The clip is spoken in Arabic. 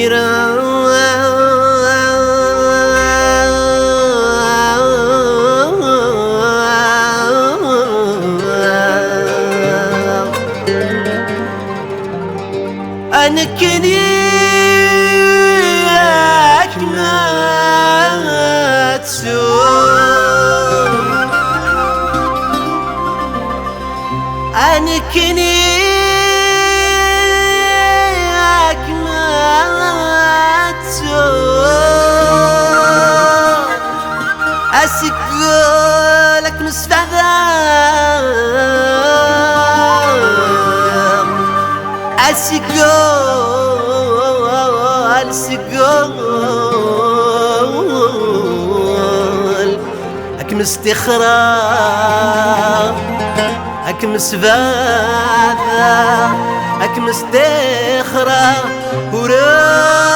ميرا أنا كنياك ما تسوق أنا كنياك ما تسوق أسيقولك مستعذب أسيقول هك مستخرى هك مسفاذة هك مستخرى ورا